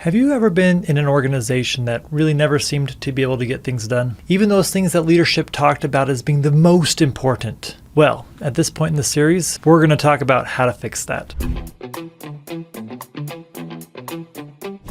Have you ever been in an organization that really never seemed to be able to get things done? Even those things that leadership talked about as being the most important. Well, at this point in the series, we're going to talk about how to fix that.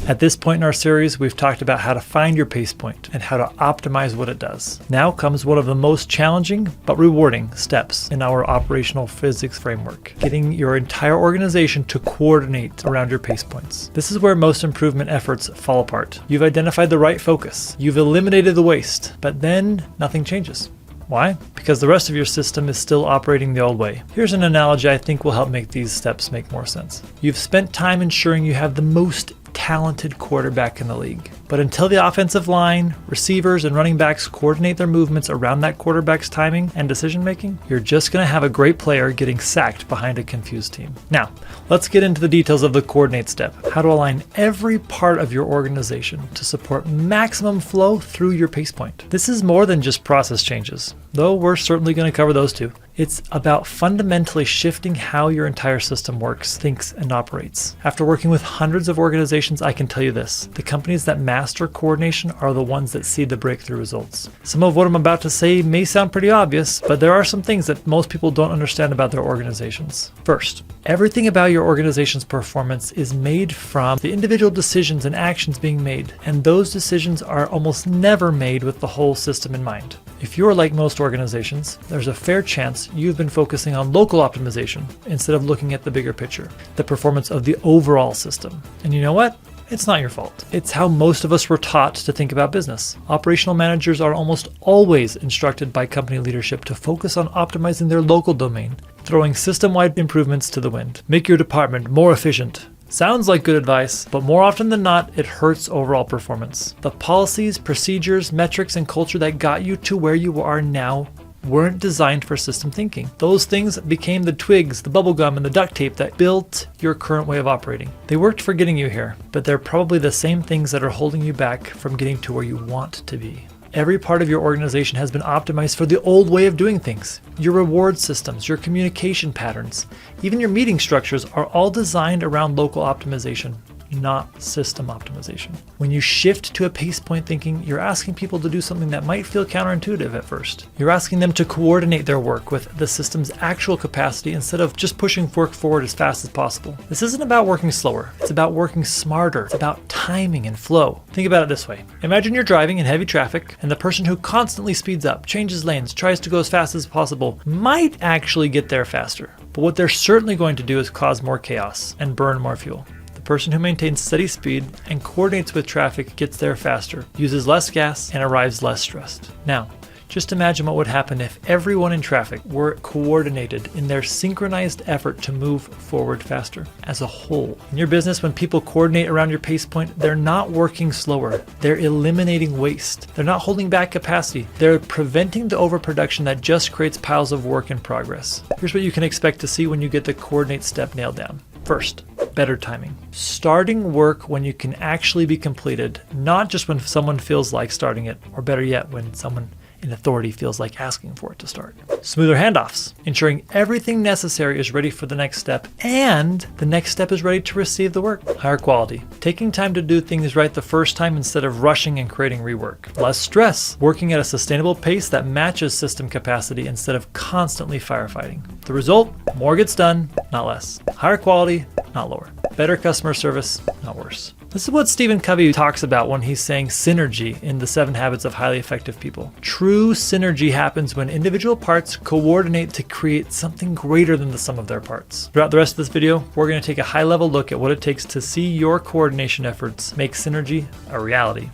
At this point in our series, we've talked about how to find your pace point and how to optimize what it does. Now comes one of the most challenging but rewarding steps in our operational physics framework, getting your entire organization to coordinate around your pace points. This is where most improvement efforts fall apart. You've identified the right focus, you've eliminated the waste, but then nothing changes. Why? Because the rest of your system is still operating the old way. Here's an analogy I think will help make these steps make more sense. You've spent time ensuring you have the most talented quarterback in the league. But until the offensive line, receivers, and running backs coordinate their movements around that quarterback's timing and decision making, you're just going to have a great player getting sacked behind a confused team. Now, let's get into the details of the coordinate step. How to align every part of your organization to support maximum flow through your pace point. This is more than just process changes, though we're certainly going to cover those too. It's about fundamentally shifting how your entire system works, thinks, and operates. After working with hundreds of organizations, I can tell you this: the companies that master coordination are the ones that see the breakthrough results. Some of what I'm about to say may sound pretty obvious, but there are some things that most people don't understand about their organizations. First, everything about your organization's performance is made from the individual decisions and actions being made, and those decisions are almost never made with the whole system in mind. If you're like most organizations, there's a fair chance you've been focusing on local optimization instead of looking at the bigger picture, the performance of the overall system. And you know what? It's not your fault. It's how most of us were taught to think about business. Operational managers are almost always instructed by company leadership to focus on optimizing their local domain, throwing system-wide improvements to the wind. Make your department more efficient. Sounds like good advice, but more often than not, it hurts overall performance. The policies, procedures, metrics, and culture that got you to where you are now weren't designed for system thinking. Those things became the twigs, the bubblegum, and the duct tape that built your current way of operating. They worked for getting you here, but they're probably the same things that are holding you back from getting to where you want to be. Every part of your organization has been optimized for the old way of doing things. Your reward systems, your communication patterns, even your meeting structures are all designed around local optimization, not system optimization. When you shift to a pace point thinking, you're asking people to do something that might feel counterintuitive at first. You're asking them to coordinate their work with the system's actual capacity instead of just pushing work forward as fast as possible. This isn't about working slower. It's about working smarter. It's about timing and flow. Think about it this way. Imagine you're driving in heavy traffic and the person who constantly speeds up, changes lanes, tries to go as fast as possible might actually get there faster. But what they're certainly going to do is cause more chaos and burn more fuel. The person who maintains steady speed and coordinates with traffic gets there faster, uses less gas, and arrives less stressed. Now, just imagine what would happen if everyone in traffic were coordinated in their synchronized effort to move forward faster as a whole. In your business, when people coordinate around your pace point, they're not working slower. They're eliminating waste. They're not holding back capacity. They're preventing the overproduction that just creates piles of work in progress. Here's what you can expect to see when you get the coordinate step nailed down. First, better timing. Starting work when you can actually be completed, not just when someone feels like starting it, or better yet, when someone in authority feels like asking for it to start. Smoother handoffs, ensuring everything necessary is ready for the next step and the next step is ready to receive the work. Higher quality, taking time to do things right the first time instead of rushing and creating rework. Less stress, working at a sustainable pace that matches system capacity instead of constantly firefighting. The result, more gets done, not less. Higher quality, not lower. Better customer service, not worse. This is what Stephen Covey talks about when he's saying synergy in the 7 Habits of Highly Effective People. True synergy happens when individual parts coordinate to create something greater than the sum of their parts. Throughout the rest of this video, we're going to take a high-level look at what it takes to see your coordination efforts make synergy a reality.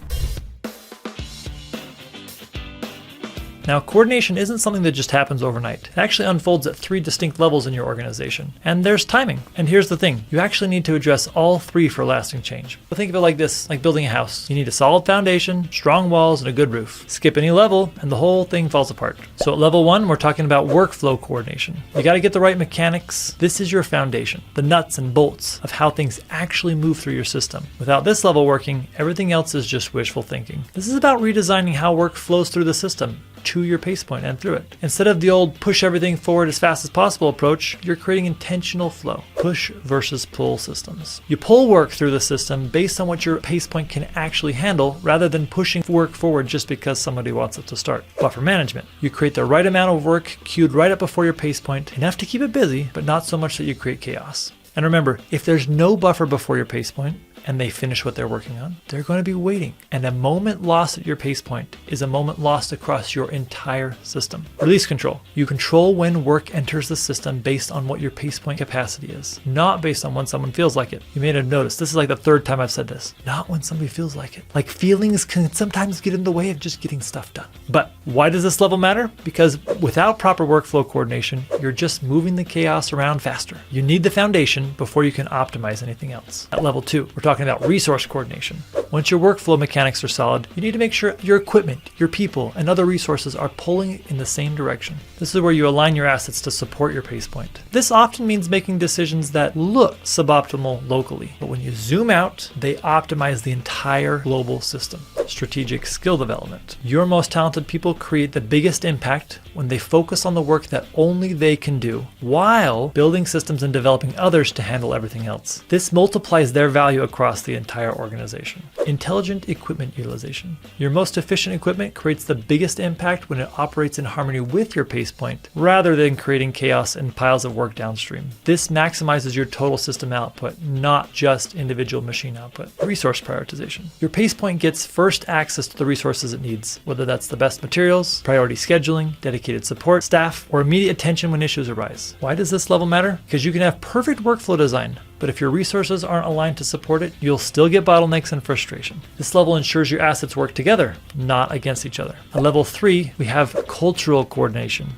Now, coordination isn't something that just happens overnight. It actually unfolds at 3 distinct levels in your organization. And there's timing. And here's the thing. You actually need to address all 3 for lasting change. But think of it like this, like building a house. You need a solid foundation, strong walls, and a good roof. Skip any level, and the whole thing falls apart. So at level 1, we're talking about workflow coordination. You gotta get the right mechanics. This is your foundation, the nuts and bolts of how things actually move through your system. Without this level working, everything else is just wishful thinking. This is about redesigning how work flows through the system. to your pace point and through it. Instead of the old push everything forward as fast as possible approach, you're creating intentional flow, push versus pull systems. You pull work through the system based on what your pace point can actually handle rather than pushing work forward just because somebody wants it to start. Buffer management. You create the right amount of work queued right up before your pace point, enough to keep it busy, but not so much that you create chaos. And remember, if there's no buffer before your pace point, and they finish what they're working on, they're going to be waiting. And a moment lost at your pace point is a moment lost across your entire system. Release control. You control when work enters the system based on what your pace point capacity is, not based on when someone feels like it. You may have noticed, this is like the third time I've said this, not when somebody feels like it. Like feelings can sometimes get in the way of just getting stuff done. But why does this level matter? Because without proper workflow coordination, you're just moving the chaos around faster. You need the foundation before you can optimize anything else. At level 2, we're talking about resource coordination. Once your workflow mechanics are solid, you need to make sure your equipment, your people, and other resources are pulling in the same direction. This is where you align your assets to support your pace point. This often means making decisions that look suboptimal locally, but when you zoom out, they optimize the entire global system. Strategic skill development. Your most talented people create the biggest impact when they focus on the work that only they can do, while building systems and developing others to handle everything else. This multiplies their value across the entire organization. Intelligent equipment utilization. Your most efficient equipment creates the biggest impact when it operates in harmony with your pace point, rather than creating chaos and piles of work downstream. This maximizes your total system output, not just individual machine output. Resource prioritization. Your pace point gets first access to the resources it needs, whether that's the best materials, priority scheduling, dedicated support staff, or immediate attention when issues arise. Why does this level matter? Because you can have perfect workflow design, but if your resources aren't aligned to support it, you'll still get bottlenecks and frustration. This level ensures your assets work together, not against each other. At level 3, we have cultural coordination,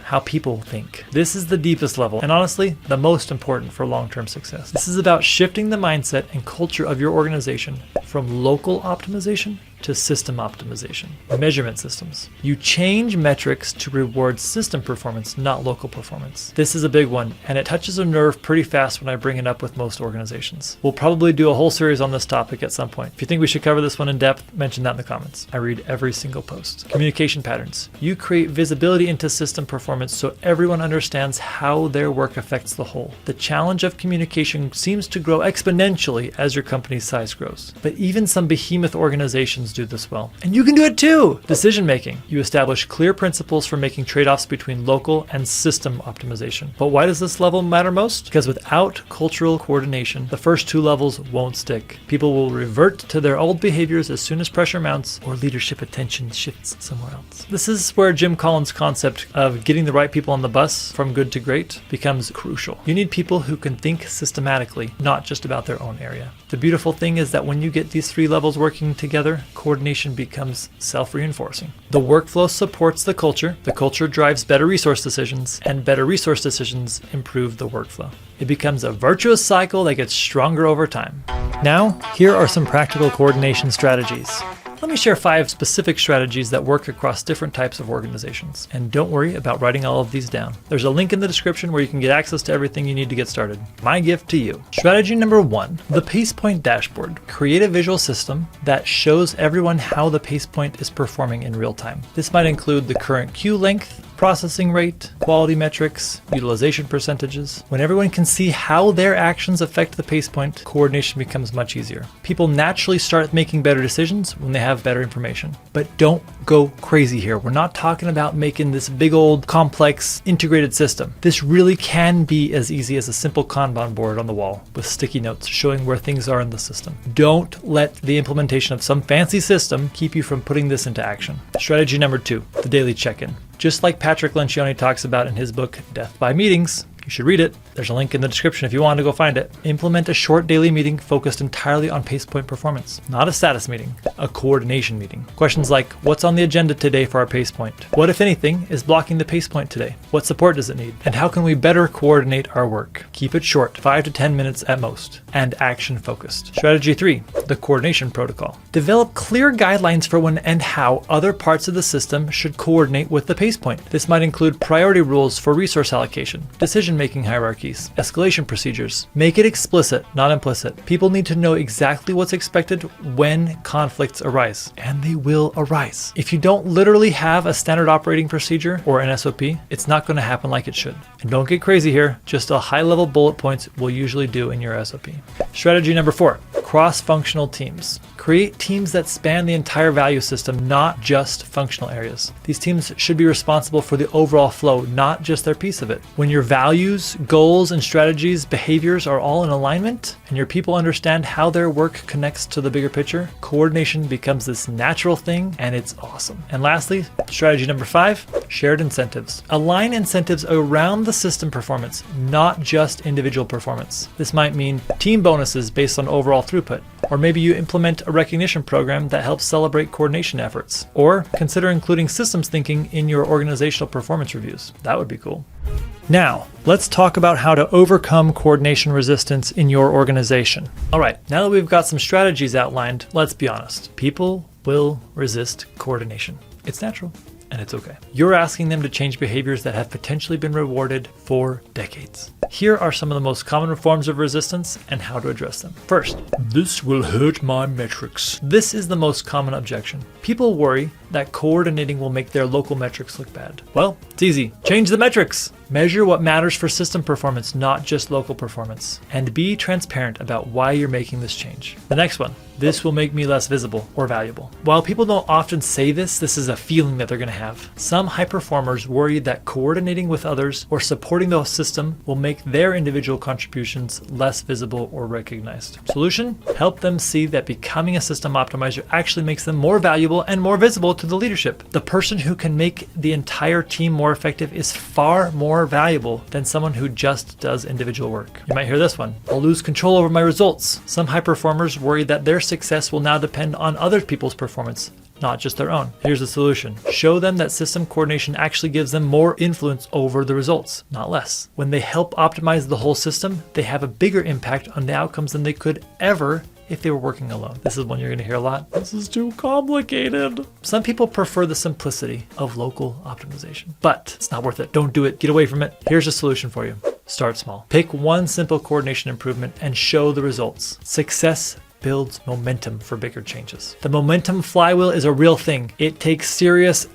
how people think. This is the deepest level, and honestly, the most important for long-term success. This is about shifting the mindset and culture of your organization from local optimization to system optimization. Measurement systems. You change metrics to reward system performance, not local performance. This is a big one, and it touches a nerve pretty fast when I bring it up with most organizations. We'll probably do a whole series on this topic at some point. If you think we should cover this one in depth, mention that in the comments. I read every single post. Communication patterns. You create visibility into system performance so everyone understands how their work affects the whole. The challenge of communication seems to grow exponentially as your company's size grows. But even some behemoth organizations do this well. And you can do it too! Decision making. You establish clear principles for making trade-offs between local and system optimization. But why does this level matter most? Because without cultural coordination, the first 2 levels won't stick. People will revert to their old behaviors as soon as pressure mounts or leadership attention shifts somewhere else. This is where Jim Collins' concept of getting the right people on the bus from good to great becomes crucial. You need people who can think systematically, not just about their own area. The beautiful thing is that when you get these 3 levels working together, coordination becomes self-reinforcing. The workflow supports the culture drives better resource decisions, and better resource decisions improve the workflow. It becomes a virtuous cycle that gets stronger over time. Now, here are some practical coordination strategies. Let me share 5 specific strategies that work across different types of organizations. And don't worry about writing all of these down. There's a link in the description where you can get access to everything you need to get started. My gift to you. Strategy number 1, the pace point dashboard. Create a visual system that shows everyone how the pace point is performing in real time. This might include the current queue length, processing rate, quality metrics, utilization percentages. When everyone can see how their actions affect the pace point, coordination becomes much easier. People naturally start making better decisions when they have better information. But don't go crazy here. We're not talking about making this big old complex integrated system. This really can be as easy as a simple Kanban board on the wall with sticky notes showing where things are in the system. Don't let the implementation of some fancy system keep you from putting this into action. Strategy number 2, the daily check-in. Just like Patrick Lencioni talks about in his book, Death by Meetings, you should read it. There's a link in the description if you want to go find it. Implement a short daily meeting focused entirely on pace point performance. Not a status meeting, a coordination meeting. Questions like, what's on the agenda today for our pace point? What, if anything, is blocking the pace point today? What support does it need? And how can we better coordinate our work? Keep it short, 5 to 10 minutes at most, and action focused. Strategy 3, the coordination protocol. Develop clear guidelines for when and how other parts of the system should coordinate with the pace point. This might include priority rules for resource allocation, decision decision-making hierarchies, escalation procedures. Make it explicit, not implicit. People need to know exactly what's expected when conflicts arise, and they will arise. If you don't literally have a standard operating procedure or an SOP, it's not going to happen like it should. And don't get crazy here, just a high-level bullet points will usually do in your SOP. Strategy number 4, cross-functional teams. Create teams that span the entire value system, not just functional areas. These teams should be responsible for the overall flow, not just their piece of it. When your values, goals, and strategies, behaviors are all in alignment, and your people understand how their work connects to the bigger picture, coordination becomes this natural thing, and it's awesome. And lastly, strategy number 5, shared incentives. Align incentives around the system performance, not just individual performance. This might mean team bonuses based on overall throughput, or maybe you implement a recognition program that helps celebrate coordination efforts, or consider including systems thinking in your organizational performance reviews. That would be cool. Now, let's talk about how to overcome coordination resistance in your organization. All right, now that we've got some strategies outlined, let's be honest. People will resist coordination. It's natural. And it's okay. You're asking them to change behaviors that have potentially been rewarded for decades. Here are some of the most common forms of resistance and how to address them. First, this will hurt my metrics. This is the most common objection. People worry that coordinating will make their local metrics look bad. Well, it's easy. Change the metrics. Measure what matters for system performance, not just local performance. And be transparent about why you're making this change. The next one, this will make me less visible or valuable. While people don't often say this is a feeling that they're going to have. Some high performers worry that coordinating with others or supporting the system will make their individual contributions less visible or recognized. Solution? Help them see that becoming a system optimizer actually makes them more valuable and more visible to the leadership. The person who can make the entire team more effective is far more valuable than someone who just does individual work. You might hear this one. I'll lose control over my results. Some high performers worry that their success will now depend on other people's performance, not just their own. Here's the solution. Show them that system coordination actually gives them more influence over the results, not less. When they help optimize the whole system, they have a bigger impact on the outcomes than they could ever if they were working alone. This is one you're going to hear a lot. This is too complicated. Some people prefer the simplicity of local optimization, but it's not worth it. Don't do it. Get away from it. Here's a solution for you. Start small. Pick one simple coordination improvement and show the results. Success builds momentum for bigger changes. The momentum flywheel is a real thing. It takes serious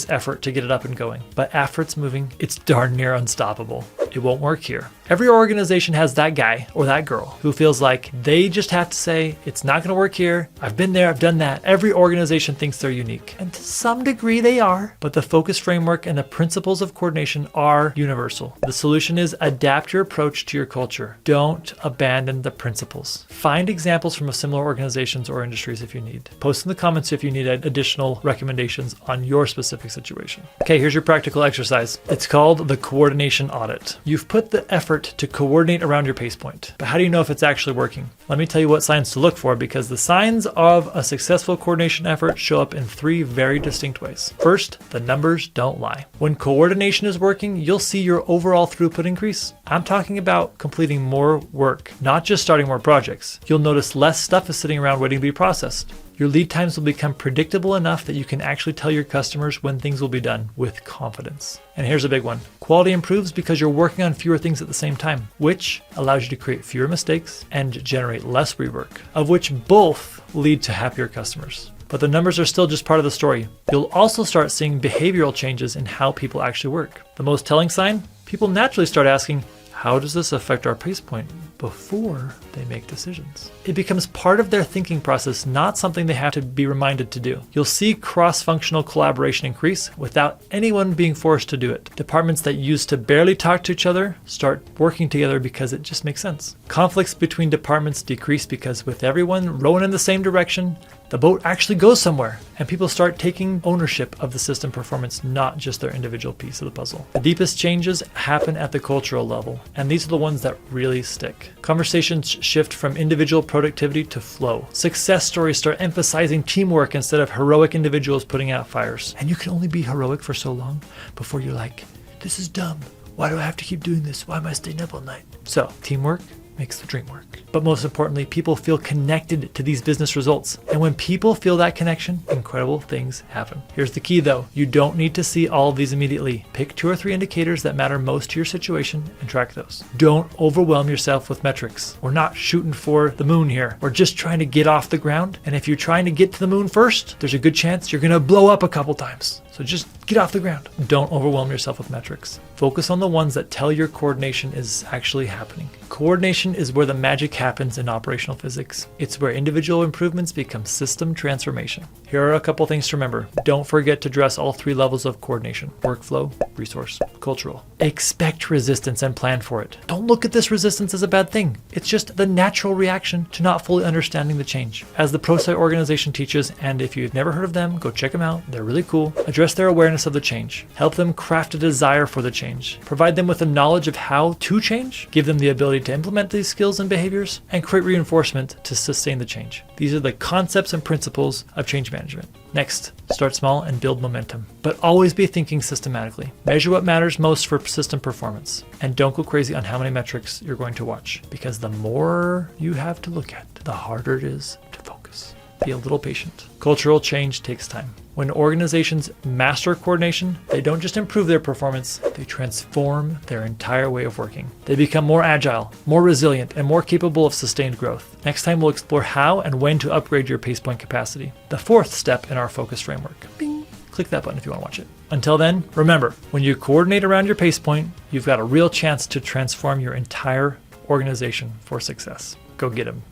effort to get it up and going. But after it's moving, it's darn near unstoppable. It won't work here. Every organization has that guy or that girl who feels like they just have to say, it's not going to work here. I've been there, I've done that. Every organization thinks they're unique. And to some degree they are, but the focus framework and the principles of coordination are universal. The solution is adapt your approach to your culture. Don't abandon the principles. Find examples from similar organizations or industries if you need. Post in the comments if you need additional recommendations on your specific situation. Okay, here's your practical exercise. It's called the coordination audit. You've put the effort to coordinate around your pace point, but how do you know if it's actually working? Let me tell you what signs to look for, because the signs of a successful coordination effort show up in 3 very distinct ways. First, the numbers don't lie. When coordination is working, you'll see your overall throughput increase. I'm talking about completing more work, not just starting more projects. You'll notice less stuff is sitting around waiting to be processed. Your lead times will become predictable enough that you can actually tell your customers when things will be done with confidence. And here's a big one. Quality improves because you're working on fewer things at the same time, which allows you to create fewer mistakes and generate less rework, of which both lead to happier customers. But the numbers are still just part of the story. You'll also start seeing behavioral changes in how people actually work. The most telling sign? People naturally start asking, how does this affect our pace point, before they make decisions? It becomes part of their thinking process, not something they have to be reminded to do. You'll see cross-functional collaboration increase without anyone being forced to do it. Departments that used to barely talk to each other start working together because it just makes sense. Conflicts between departments decrease because with everyone rowing in the same direction, the boat actually goes somewhere, and people start taking ownership of the system performance, not just their individual piece of the puzzle. The deepest changes happen at the cultural level, and these are the ones that really stick. Conversations shift from individual productivity to flow. Success stories start emphasizing teamwork instead of heroic individuals putting out fires. And you can only be heroic for so long before you're like, this is dumb. Why do I have to keep doing this? Why am I staying up all night? So, teamwork makes the dream work. But most importantly, people feel connected to these business results. And when people feel that connection, incredible things happen. Here's the key though. You don't need to see all of these immediately. Pick 2 or 3 indicators that matter most to your situation and track those. Don't overwhelm yourself with metrics. We're not shooting for the moon here. We're just trying to get off the ground. And if you're trying to get to the moon first, there's a good chance you're going to blow up a couple times. So just get off the ground. Don't overwhelm yourself with metrics. Focus on the ones that tell your coordination is actually happening. Coordination is where the magic happens in operational physics. It's where individual improvements become system transformation. Here are a couple things to remember. Don't forget to address all 3 levels of coordination: workflow, resource, cultural. Expect resistance and plan for it. Don't look at this resistance as a bad thing. It's just the natural reaction to not fully understanding the change. As the ProSite organization teaches, and if you've never heard of them, go check them out. They're really cool. Address their awareness of the change. Help them craft a desire for the change. Provide them with the knowledge of how to change. Give them the ability to implement these skills and behaviors, and create reinforcement to sustain the change. These are the concepts and principles of change management. Next, start small and build momentum, but always be thinking systematically. Measure what matters most for system performance, and don't go crazy on how many metrics you're going to watch, because the more you have to look at, the harder it is to focus. Be a little patient. Cultural change takes time. When organizations master coordination, they don't just improve their performance, they transform their entire way of working. They become more agile, more resilient, and more capable of sustained growth. Next time, we'll explore how and when to upgrade your PacePoint capacity, the 4th step in our focus framework. Bing. Click that button if you want to watch it. Until then, remember, when you coordinate around your PacePoint, you've got a real chance to transform your entire organization for success. Go get them.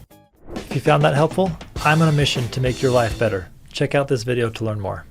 If you found that helpful, I'm on a mission to make your life better. Check out this video to learn more.